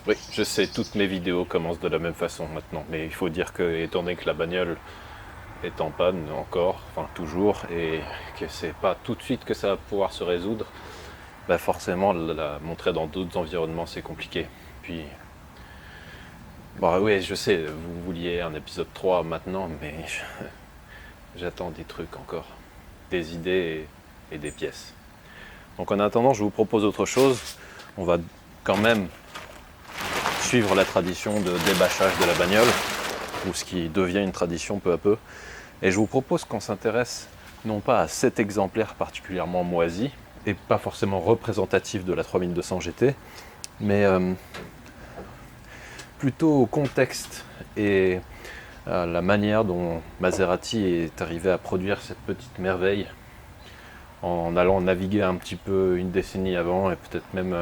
Oui, je sais, toutes mes vidéos commencent de la même façon maintenant, mais il faut dire que, étant donné que la bagnole est en panne encore, enfin toujours, et que c'est pas tout de suite que ça va pouvoir se résoudre, bah forcément la montrer dans d'autres environnements c'est compliqué. Puis, bah oui, je sais, vous vouliez un épisode 3 maintenant, mais j'attends des trucs encore, des idées et des pièces. Donc en attendant, je vous propose autre chose. On va quand même suivre la tradition de débâchage de la bagnole, ou ce qui devient une tradition peu à peu. Et je vous propose qu'on s'intéresse non pas à cet exemplaire particulièrement moisi, et pas forcément représentatif de la 3200 GT, mais plutôt au contexte et à la manière dont Maserati est arrivé à produire cette petite merveille en allant naviguer un petit peu une décennie avant et peut-être même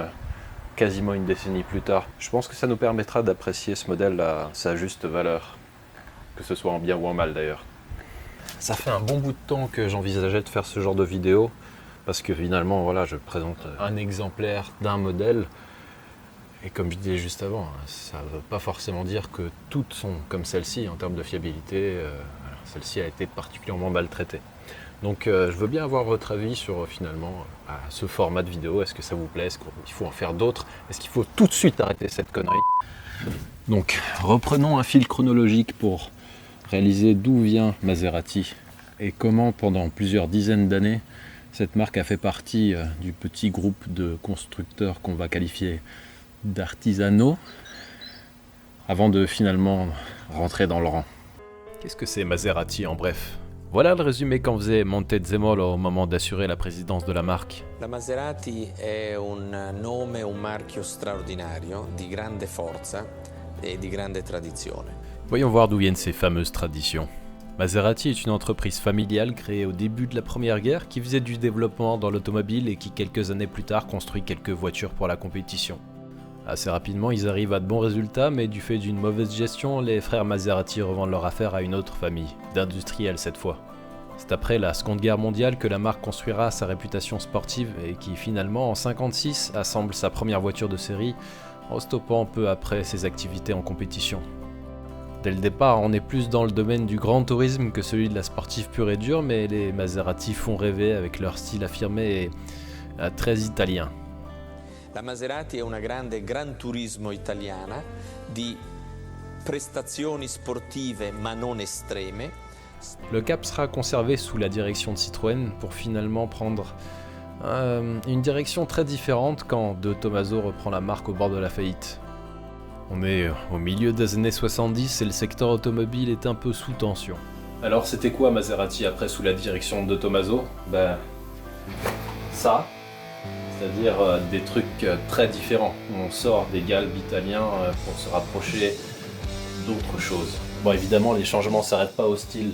quasiment une décennie plus tard. Je pense que ça nous permettra d'apprécier ce modèle à sa juste valeur, que ce soit en bien ou en mal d'ailleurs. Ça fait un bon bout de temps que j'envisageais de faire ce genre de vidéo, parce que finalement, voilà, je présente un exemplaire d'un modèle, et comme je disais juste avant, ça ne veut pas forcément dire que toutes sont comme celle-ci en termes de fiabilité. Celle-ci a été particulièrement maltraitée. Donc je veux bien avoir votre avis sur finalement ce format de vidéo. Est-ce que ça vous plaît? Est-ce qu'il faut en faire d'autres? Est-ce qu'il faut tout de suite arrêter cette connerie? Donc reprenons un fil chronologique pour réaliser d'où vient Maserati et comment pendant plusieurs dizaines d'années cette marque a fait partie du petit groupe de constructeurs qu'on va qualifier d'artisanaux avant de finalement rentrer dans le rang. Qu'est-ce que c'est Maserati en bref? Voilà le résumé qu'en faisait Montezemolo au moment d'assurer la présidence de la marque. La Maserati è un nome, un marchio straordinario, di grande forza e di grande tradizione. Voyons voir d'où viennent ces fameuses traditions. Maserati est une entreprise familiale créée au début de la Première Guerre qui faisait du développement dans l'automobile et qui quelques années plus tard construit quelques voitures pour la compétition. Assez rapidement, ils arrivent à de bons résultats, mais du fait d'une mauvaise gestion, les frères Maserati revendent leur affaire à une autre famille, d'industriels cette fois. C'est après la Seconde Guerre mondiale que la marque construira sa réputation sportive et qui finalement, en 1956, assemble sa première voiture de série en stoppant peu après ses activités en compétition. Dès le départ, on est plus dans le domaine du grand tourisme que celui de la sportive pure et dure, mais les Maserati font rêver avec leur style affirmé et très italien. La Maserati è una grande gran turismo italiana di prestazioni sportive ma non estreme. Le cap sera conservé sous la direction de Citroën pour finalement prendre une direction très différente quand De Tomaso reprend la marque au bord de la faillite. On est au milieu des années 70 et le secteur automobile est un peu sous tension. Alors c'était quoi Maserati après sous la direction de Tomaso? Ça, c'est-à-dire des trucs très différents. On sort des galbes italiens pour se rapprocher d'autres choses. Bon évidemment les changements ne s'arrêtent pas au style.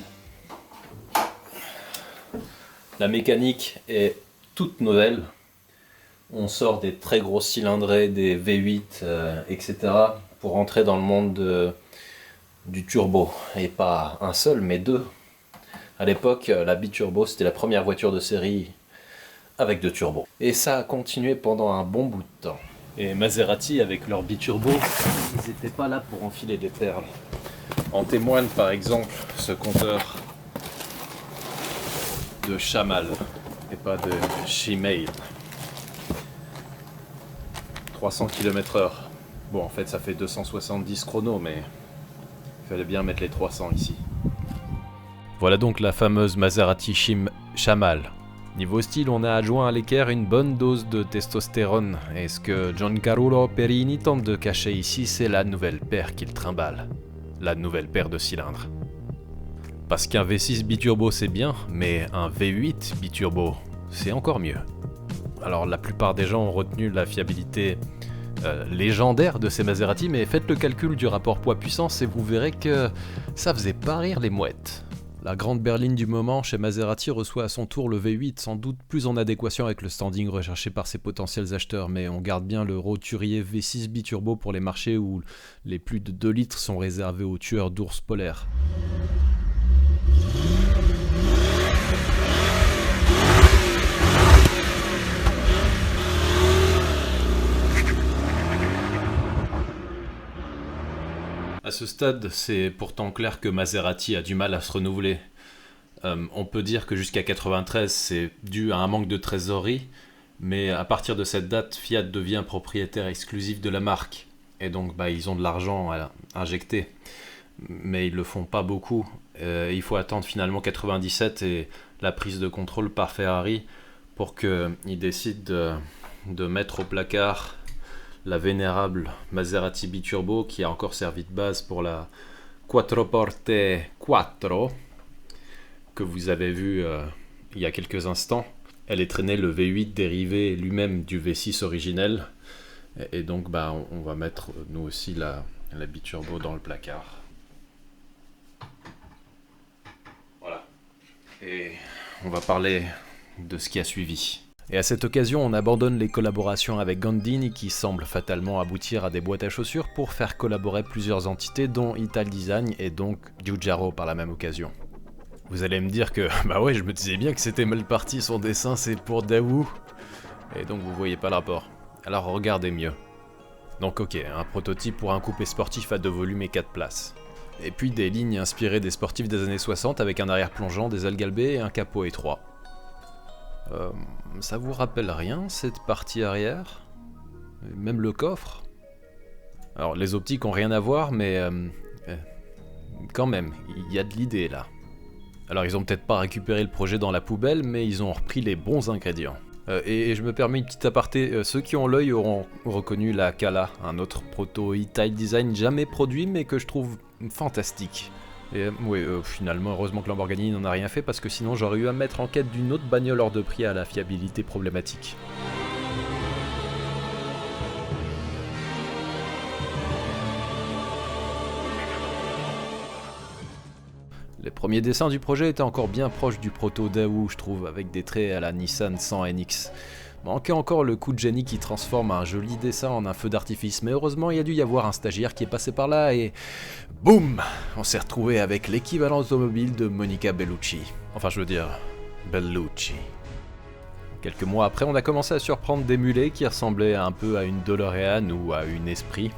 La mécanique est toute nouvelle. On sort des très grosses cylindrées, des V8, etc. pour entrer dans le monde du turbo. Et pas un seul, mais deux. À l'époque, la biturbo, c'était la première voiture de série avec deux turbos. Et ça a continué pendant un bon bout de temps. Et Maserati, avec leur biturbo, ils n'étaient pas là pour enfiler des perles. En témoigne par exemple ce compteur de Chamal et pas de Shimane. 300 km/h. Bon, en fait, ça fait 270 chronos, mais il fallait bien mettre les 300 ici. Voilà donc la fameuse Maserati Chamal. Niveau style, on a adjoint à l'équerre une bonne dose de testostérone, et ce que Giancarlo Perini tente de cacher ici, c'est la nouvelle paire qu'il trimballe. La nouvelle paire de cylindres. Parce qu'un V6 biturbo c'est bien, mais un V8 biturbo c'est encore mieux. Alors la plupart des gens ont retenu la fiabilité légendaire de ces Maserati, mais faites le calcul du rapport poids-puissance et vous verrez que ça faisait pas rire les mouettes. La grande berline du moment chez Maserati reçoit à son tour le V8, sans doute plus en adéquation avec le standing recherché par ses potentiels acheteurs, mais on garde bien le roturier V6 biturbo pour les marchés où les plus de 2 litres sont réservés aux tueurs d'ours polaires. À ce stade, c'est pourtant clair que Maserati a du mal à se renouveler. On peut dire que jusqu'à 93, c'est dû à un manque de trésorerie, mais à partir de cette date, Fiat devient propriétaire exclusif de la marque. Et donc, ils ont de l'argent à injecter. Mais ils le font pas beaucoup. Il faut attendre finalement 97 et la prise de contrôle par Ferrari pour qu'ils décident de mettre au placard la vénérable Maserati Biturbo qui a encore servi de base pour la Quattroporte Quattro que vous avez vu il y a quelques instants. Elle est traînée le V8 dérivé lui-même du V6 originel et donc on va mettre nous aussi la Biturbo dans le placard. Voilà. Et on va parler de ce qui a suivi. Et à cette occasion, on abandonne les collaborations avec Gandini qui semblent fatalement aboutir à des boîtes à chaussures pour faire collaborer plusieurs entités dont Italdesign et donc Giugiaro par la même occasion. Vous allez me dire que, je me disais bien que c'était mal parti son dessin, c'est pour Daewoo. Et donc vous voyez pas le rapport. Alors regardez mieux. Donc ok, un prototype pour un coupé sportif à 2 volumes et 4 places. Et puis des lignes inspirées des sportifs des années 60 avec un arrière plongeant, des ailes galbées et un capot étroit. Ça vous rappelle rien, cette partie arrière? Même le coffre? Alors, les optiques ont rien à voir, mais quand même, il y a de l'idée là. Alors, ils ont peut-être pas récupéré le projet dans la poubelle, mais ils ont repris les bons ingrédients. Et je me permets une petite aparté, ceux qui ont l'œil auront reconnu la Kala, un autre proto Italdesign jamais produit, mais que je trouve fantastique. Et finalement, heureusement que Lamborghini n'en a rien fait parce que sinon j'aurais eu à mettre en quête d'une autre bagnole hors de prix à la fiabilité problématique. Les premiers dessins du projet étaient encore bien proches du proto Daewoo, je trouve, avec des traits à la Nissan 100 NX. Manquait encore le coup de génie qui transforme un joli dessin en un feu d'artifice, mais heureusement il y a dû y avoir un stagiaire qui est passé par là et... boum! On s'est retrouvé avec l'équivalent automobile de Monica Bellucci. Enfin je veux dire... Bellucci. Quelques mois après, on a commencé à surprendre des mulets qui ressemblaient un peu à une DeLorean ou à une Esprit,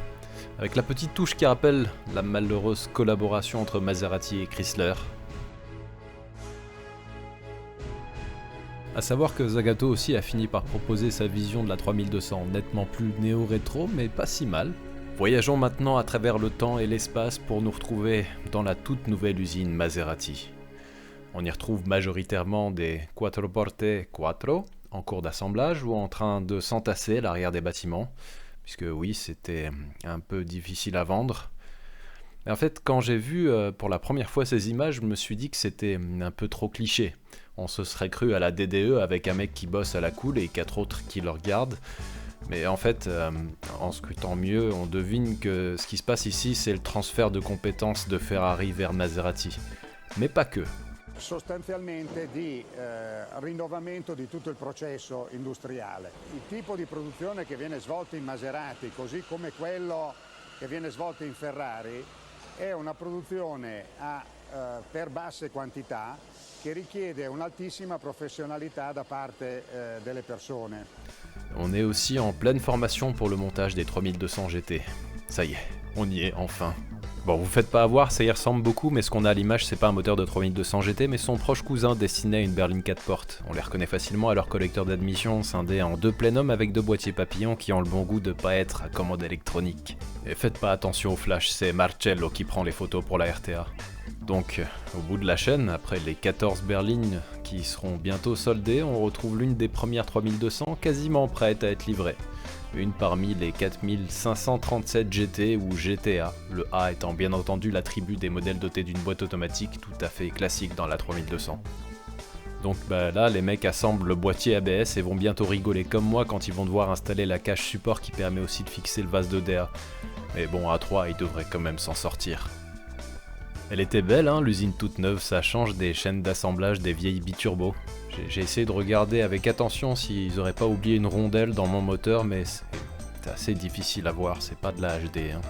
avec la petite touche qui rappelle la malheureuse collaboration entre Maserati et Chrysler. A savoir que Zagato aussi a fini par proposer sa vision de la 3200, nettement plus néo-rétro, mais pas si mal. Voyageons maintenant à travers le temps et l'espace pour nous retrouver dans la toute nouvelle usine Maserati. On y retrouve majoritairement des Quattroporte Quattro, en cours d'assemblage ou en train de s'entasser à l'arrière des bâtiments, puisque oui, c'était un peu difficile à vendre. Et en fait, quand j'ai vu pour la première fois ces images, je me suis dit que c'était un peu trop cliché. On se serait cru à la DDE avec un mec qui bosse à la cool et 4 autres qui le regardent. Mais en fait, en scrutant mieux, on devine que ce qui se passe ici, c'est le transfert de compétences de Ferrari vers Maserati. Mais pas que. Sostanzialmente di rinnovamento di tutto il processo industriale. Il tipo di produzione che viene svolto in Maserati, così come quello che viene svolto in Ferrari, è una produzione per basse quantità che richiede un'altissima professionalità da parte delle persone. On est aussi en pleine formation pour le montage des 3200 GT. Ça y est, on y est enfin. Bon, vous faites pas avoir, ça y ressemble beaucoup, mais ce qu'on a à l'image, c'est pas un moteur de 3200 GT, mais son proche cousin destiné à une berline 4 portes. On les reconnaît facilement à leur collecteur d'admission, scindé en 2 plénums avec 2 boîtiers papillons qui ont le bon goût de pas être à commande électronique. Et faites pas attention au flash, c'est Marcello qui prend les photos pour la RTA. Donc, au bout de la chaîne, après les 14 berlines qui seront bientôt soldées, on retrouve l'une des premières 3200 quasiment prête à être livrée. Une parmi les 4537 GT ou GTA, le A étant bien entendu l'attribut des modèles dotés d'une boîte automatique tout à fait classique dans la 3200. Donc là, les mecs assemblent le boîtier ABS et vont bientôt rigoler comme moi quand ils vont devoir installer la cache support qui permet aussi de fixer le vase de DA. Mais bon, à 3, ils devraient quand même s'en sortir. Elle était belle, hein, l'usine toute neuve, ça change des chaînes d'assemblage des vieilles biturbo. J'ai essayé de regarder avec attention s'ils auraient pas oublié une rondelle dans mon moteur, mais c'est assez difficile à voir, c'est pas de la HD. Hein.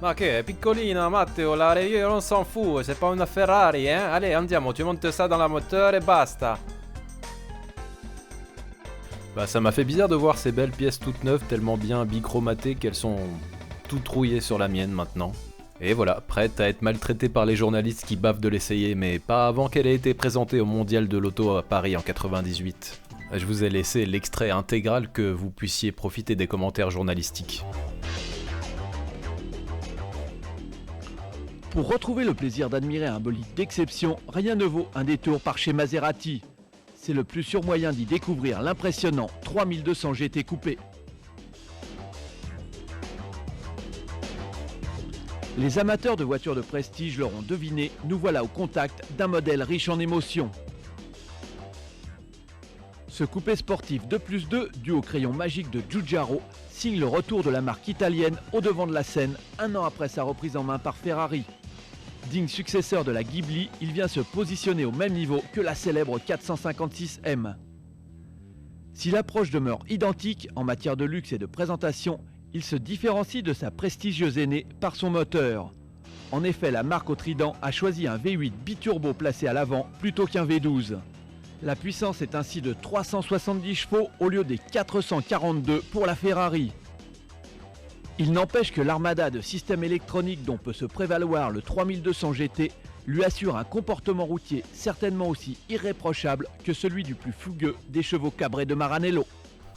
Ma che è piccolina, Matteo, la io non s'en fout, c'est pas una Ferrari, hein? Allez, andiamo, tu montes ça dans la moteur et basta. Ça m'a fait bizarre de voir ces belles pièces toutes neuves tellement bien bichromatées qu'elles sont toutes rouillées sur la mienne maintenant. Et voilà, prête à être maltraitée par les journalistes qui bavent de l'essayer, mais pas avant qu'elle ait été présentée au Mondial de l'Auto à Paris en 98. Je vous ai laissé l'extrait intégral que vous puissiez profiter des commentaires journalistiques. Pour retrouver le plaisir d'admirer un bolide d'exception, rien ne vaut un détour par chez Maserati. C'est le plus sûr moyen d'y découvrir l'impressionnant 3200 GT coupé. Les amateurs de voitures de prestige l'auront deviné, nous voilà au contact d'un modèle riche en émotions. Ce coupé sportif 2+2, dû au crayon magique de Giugiaro, signe le retour de la marque italienne au devant de la scène, un an après sa reprise en main par Ferrari. Digne successeur de la Ghibli, il vient se positionner au même niveau que la célèbre 456M. Si l'approche demeure identique en matière de luxe et de présentation, il se différencie de sa prestigieuse aînée par son moteur. En effet, la marque au trident a choisi un V8 biturbo placé à l'avant plutôt qu'un V12. La puissance est ainsi de 370 chevaux au lieu des 442 pour la Ferrari. Il n'empêche que l'armada de systèmes électroniques dont peut se prévaloir le 3200 GT lui assure un comportement routier certainement aussi irréprochable que celui du plus fougueux des chevaux cabrés de Maranello.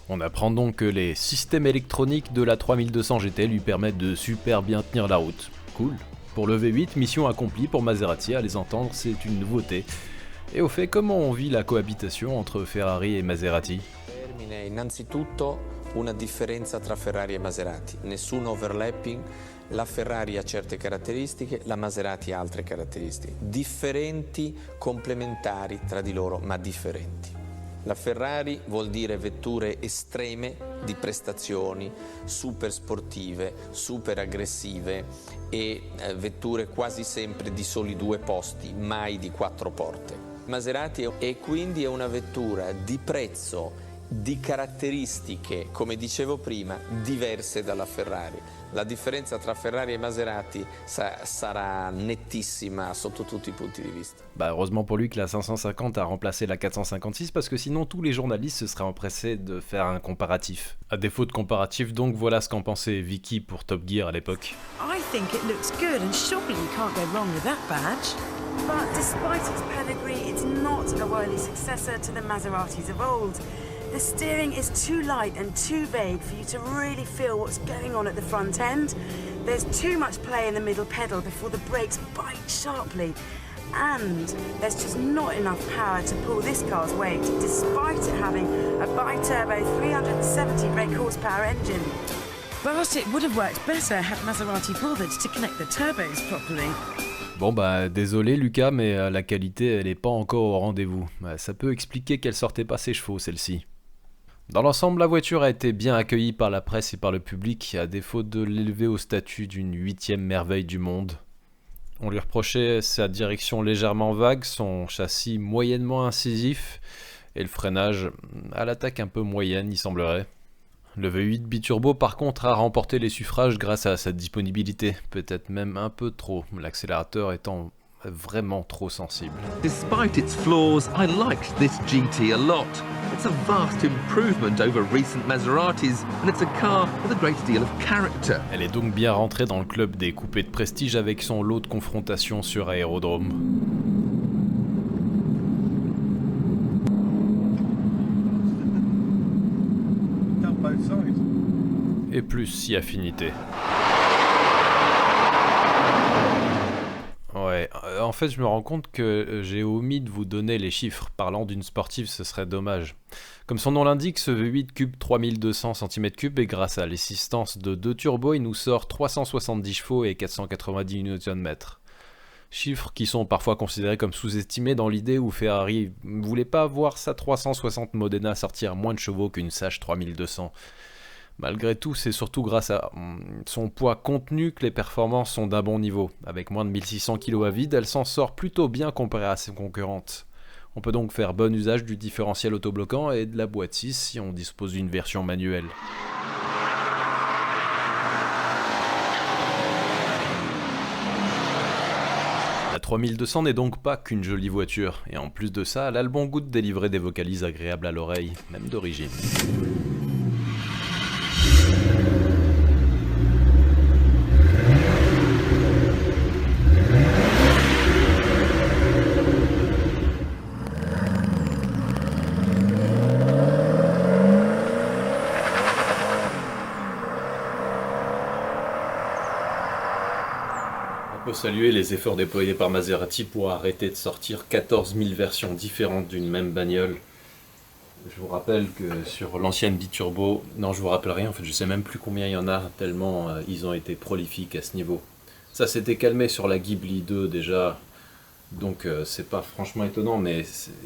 On apprend donc que les systèmes électroniques de la 3200 GT lui permettent de super bien tenir la route. Cool. Pour le V8, mission accomplie pour Maserati, à les entendre, c'est une nouveauté. Et au fait, comment on vit la cohabitation entre Ferrari et Maserati ? Innanzitutto una differenza tra Ferrari e Maserati, nessun overlapping, la Ferrari ha certe caratteristiche, la Maserati ha altre caratteristiche, differenti, complementari tra di loro, ma differenti. La Ferrari vuol dire vetture estreme di prestazioni, super sportive, super aggressive e vetture quasi sempre di soli 2 posti, mai di 4 porte. Maserati è quindi una vettura di prezzo, di caratteristiche, come dicevo prima, diverse dalla Ferrari. La differenza tra Ferrari e Maserati sarà nettissima sotto tutti i punti di vista. Bah heureusement pour lui que la 550 a remplacé la 456 parce que sinon tous les journalistes se seraient empressés de faire un comparatif. À défaut de comparatif donc, voilà ce qu'en pensait Vicky pour Top Gear à l'époque. I think it looks good and surely you can't go wrong with that badge. But despite its pedigree, it's not a worthy successor to the Maseratis of old. The steering is too light and too vague for you to really feel what's going on at the front end. There's too much play in the middle pedal before the brakes bite sharply. And there's just not enough power to pull this car's weight, despite it having a bi-turbo 370 brake horsepower engine. But it would have worked better had Maserati bothered to connect the turbos properly. Bon bah désolé Lucas, mais la qualité elle est pas encore au rendez-vous. Ça peut expliquer qu'elle sortait pas ses chevaux celle-ci. Dans l'ensemble, la voiture a été bien accueillie par la presse et par le public, à défaut de l'élever au statut d'une 8e merveille du monde. On lui reprochait sa direction légèrement vague, son châssis moyennement incisif et le freinage à l'attaque un peu moyenne, il semblerait. Le V8 biturbo par contre a remporté les suffrages grâce à sa disponibilité, peut-être même un peu trop, l'accélérateur étant vraiment trop sensible. Despite its flaws, I liked this GT a lot. It's a vast improvement over recent Maseratis, and it's a car with a great deal of character. Elle est donc bien rentrée dans le club des coupés de prestige avec son lot de confrontations sur aérodrome. Et plus si affinité. Ouais, en fait je me rends compte que j'ai omis de vous donner les chiffres. Parlant d'une sportive, ce serait dommage. Comme son nom l'indique, ce V8 cube 3200 cm3 et grâce à l'assistance de 2 turbos, il nous sort 370 chevaux et 490 Nm. Chiffres qui sont parfois considérés comme sous-estimés dans l'idée où Ferrari ne voulait pas voir sa 360 Modena sortir moins de chevaux qu'une Sage 3200. Malgré tout, c'est surtout grâce à son poids contenu que les performances sont d'un bon niveau. Avec moins de 1600 kg à vide, elle s'en sort plutôt bien comparée à ses concurrentes. On peut donc faire bon usage du différentiel autobloquant et de la boîte 6 si on dispose d'une version manuelle. La 3200 n'est donc pas qu'une jolie voiture, et en plus de ça, elle a le bon goût de délivrer des vocalises agréables à l'oreille, même d'origine. faut saluer les efforts déployés par Maserati pour arrêter de sortir 14 000 versions différentes d'une même bagnole. Je vous rappelle que sur l'ancienne biturbo, non je vous rappelle rien, en fait je sais même plus combien il y en a, tellement ils ont été prolifiques à ce niveau. Ça s'était calmé sur la Ghibli 2 déjà, donc c'est pas franchement étonnant, mais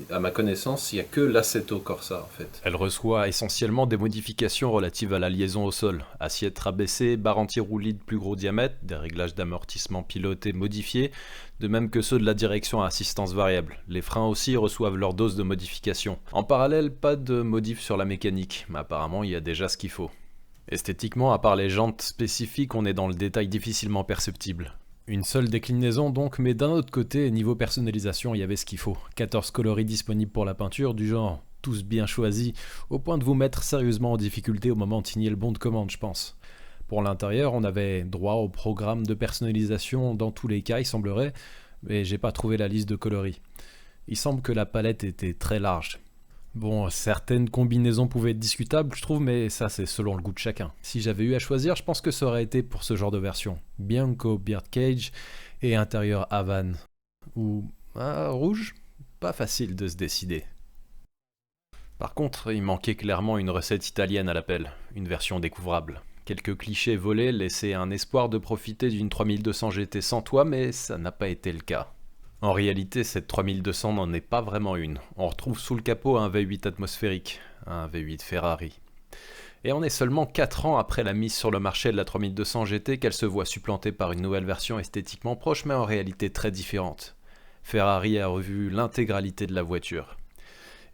à ma connaissance, il n'y a que l'Assetto Corsa en fait. Elle reçoit essentiellement des modifications relatives à la liaison au sol. Assiette rabaissée, barre anti-roulis de plus gros diamètre, des réglages d'amortissement pilotés modifiés, de même que ceux de la direction à assistance variable. Les freins aussi reçoivent leur dose de modification. En parallèle, pas de modif sur la mécanique, mais apparemment il y a déjà ce qu'il faut. Esthétiquement, à part les jantes spécifiques, on est dans le détail difficilement perceptible. Une seule déclinaison donc, mais d'un autre côté, niveau personnalisation, il y avait ce qu'il faut. 14 coloris disponibles pour la peinture, du genre tous bien choisis, au point de vous mettre sérieusement en difficulté au moment de signer le bon de commande, je pense. Pour l'intérieur, on avait droit au programme de personnalisation dans tous les cas, il semblerait, mais j'ai pas trouvé la liste de coloris. Il semble que la palette était très large. Bon, certaines combinaisons pouvaient être discutables, je trouve, mais ça c'est selon le goût de chacun. Si j'avais eu à choisir, je pense que ça aurait été pour ce genre de version. Bianco Birdcage et intérieur Havane. Ou rouge, pas facile de se décider. Par contre, il manquait clairement une recette italienne à l'appel, une version découvrable. Quelques clichés volés laissaient un espoir de profiter d'une 3200 GT sans toit, mais ça n'a pas été le cas. En réalité, cette 3200 n'en est pas vraiment une. On retrouve sous le capot un V8 atmosphérique, un V8 Ferrari. Et on est seulement 4 ans après la mise sur le marché de la 3200 GT qu'elle se voit supplantée par une nouvelle version esthétiquement proche mais en réalité très différente. Ferrari a revu l'intégralité de la voiture.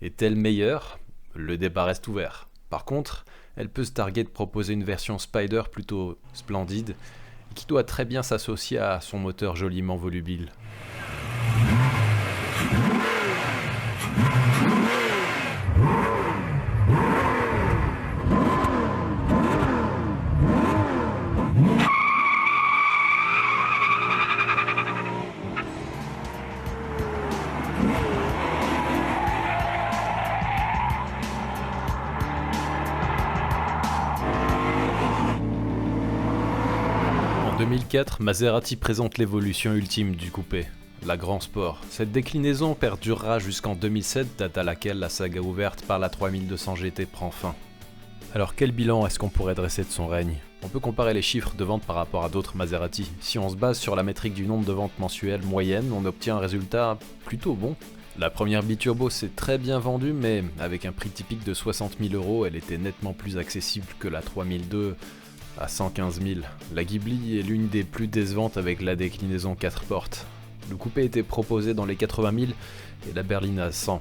Est-elle meilleure ? Le débat reste ouvert. Par contre, elle peut se targuer de proposer une version Spider plutôt splendide, qui doit très bien s'associer à son moteur joliment volubile. En 2004, Maserati présente l'évolution ultime du coupé, la Grand Sport. Cette déclinaison perdurera jusqu'en 2007, date à laquelle la saga ouverte par la 3200 GT prend fin. Alors quel bilan est-ce qu'on pourrait dresser de son règne ? On peut comparer les chiffres de vente par rapport à d'autres Maserati. Si on se base sur la métrique du nombre de ventes mensuelles moyenne, on obtient un résultat plutôt bon. La première biturbo s'est très bien vendue, mais avec un prix typique de 60 000 €, elle était nettement plus accessible que la 3002 à 115 000. La Ghibli est l'une des plus décevantes avec la déclinaison 4 portes. Le coupé était proposé dans les 80 000 et la berline à 100.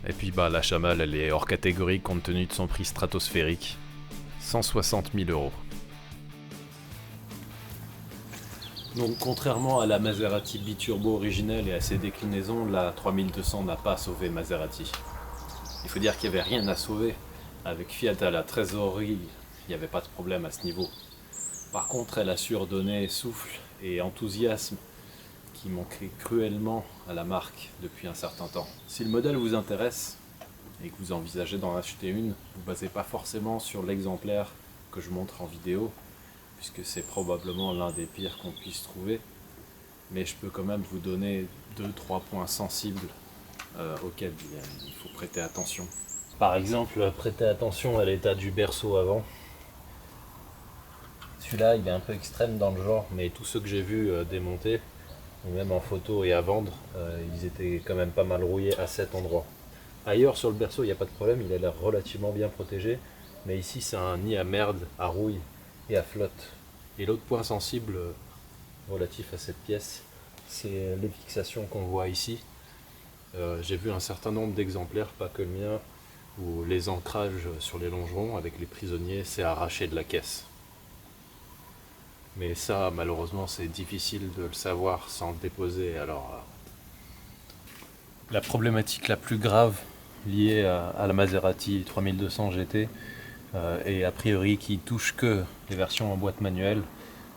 Et puis la Chamale, elle est hors catégorie compte tenu de son prix stratosphérique. 160 000 €. Donc contrairement à la Maserati biturbo originelle et à ses déclinaisons, la 3200 n'a pas sauvé Maserati. Il faut dire qu'il n'y avait rien à sauver. Avec Fiat à la trésorerie, il n'y avait pas de problème à ce niveau. Par contre, elle a su redonner souffle et enthousiasme qui manquait cruellement à la marque depuis un certain temps. Si le modèle vous intéresse et que vous envisagez d'en acheter une, vous ne basez pas forcément sur l'exemplaire que je montre en vidéo, puisque c'est probablement l'un des pires qu'on puisse trouver, mais je peux quand même vous donner 2-3 points sensibles auxquels il faut prêter attention. Par exemple, prêtez attention à l'état du berceau avant. Celui-là, il est un peu extrême dans le genre, mais tous ceux que j'ai vus démonter, ou même en photo et à vendre, ils étaient quand même pas mal rouillés à cet endroit. Ailleurs sur le berceau, il n'y a pas de problème, il a l'air relativement bien protégé, mais ici c'est un nid à merde, à rouille et à flotte. Et l'autre point sensible relatif à cette pièce, c'est les fixations qu'on voit ici. J'ai vu un certain nombre d'exemplaires, pas que le mien, où les ancrages sur les longerons avec les prisonniers s'est arraché de la caisse. Mais ça, malheureusement, c'est difficile de le savoir sans le déposer. Alors, la problématique la plus grave liée à la Maserati 3200 GT, et a priori qui touche que les versions en boîte manuelle,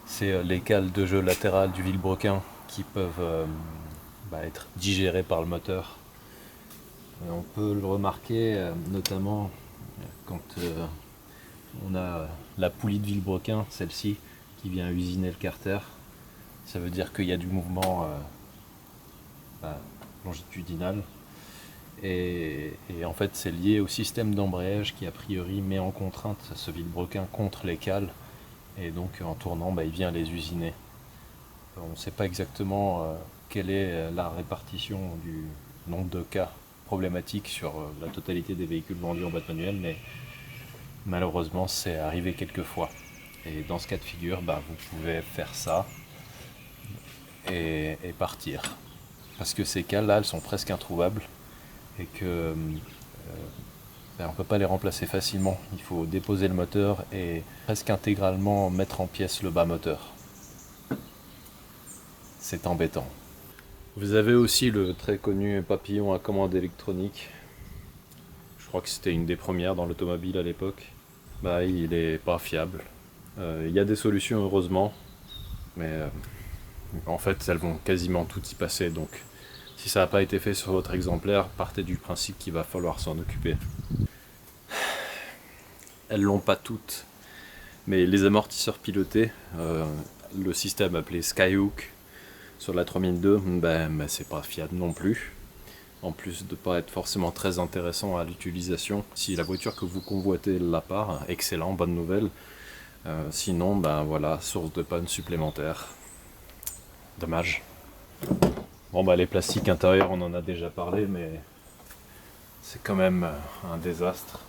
c'est les cales de jeu latérales du vilebrequin qui peuvent être digérées par le moteur. Et on peut le remarquer notamment quand on a la poulie de vilebrequin, celle-ci, qui vient usiner le carter. Ça veut dire qu'il y a du mouvement longitudinal. Et en fait, c'est lié au système d'embrayage qui, a priori, met en contrainte ce vilebrequin contre les cales. Et donc, en tournant, il vient les usiner. On ne sait pas exactement quelle est la répartition du nombre de cas problématiques sur la totalité des véhicules vendus en boîte manuelle, mais malheureusement, c'est arrivé quelques fois. Et dans ce cas de figure, vous pouvez faire ça et partir. Parce que ces cales-là, elles sont presque introuvables et que on ne peut pas les remplacer facilement. Il faut déposer le moteur et presque intégralement mettre en pièces le bas moteur. C'est embêtant. Vous avez aussi le très connu papillon à commande électronique. Je crois que c'était une des premières dans l'automobile à l'époque. Il est pas fiable. Il y a des solutions heureusement, mais en fait elles vont quasiment toutes y passer. Donc si ça n'a pas été fait sur votre exemplaire, partez du principe qu'il va falloir s'en occuper. Elles l'ont pas toutes, mais les amortisseurs pilotés, le système appelé Skyhook sur la 3002, c'est pas fiable non plus. En plus de ne pas être forcément très intéressant à l'utilisation. Si la voiture que vous convoitez l'a pas, excellent, bonne nouvelle. Sinon, source de panne supplémentaire. Dommage. Bon, les plastiques intérieurs, on en a déjà parlé, mais c'est quand même un désastre.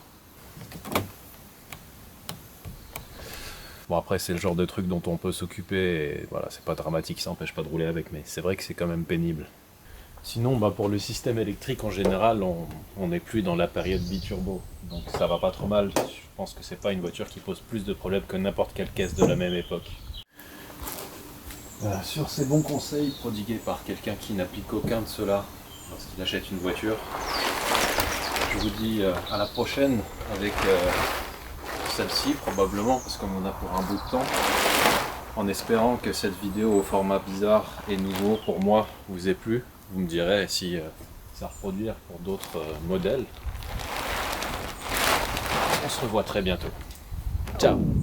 Bon, après, c'est le genre de truc dont on peut s'occuper, et voilà, c'est pas dramatique, ça n'empêche pas de rouler avec, mais c'est vrai que c'est quand même pénible. Sinon, pour le système électrique en général, on n'est plus dans la période biturbo, donc ça va pas trop mal. Je pense que c'est pas une voiture qui pose plus de problèmes que n'importe quelle caisse de la même époque. Sur ces bons conseils prodigués par quelqu'un qui n'applique aucun de ceux-là lorsqu'il achète une voiture, je vous dis à la prochaine avec celle-ci probablement, parce qu'on en a pour un bout de temps, en espérant que cette vidéo au format bizarre et nouveau pour moi vous ait plu. Vous me direz si ça reproduire pour d'autres modèles. On se revoit très bientôt. Ciao!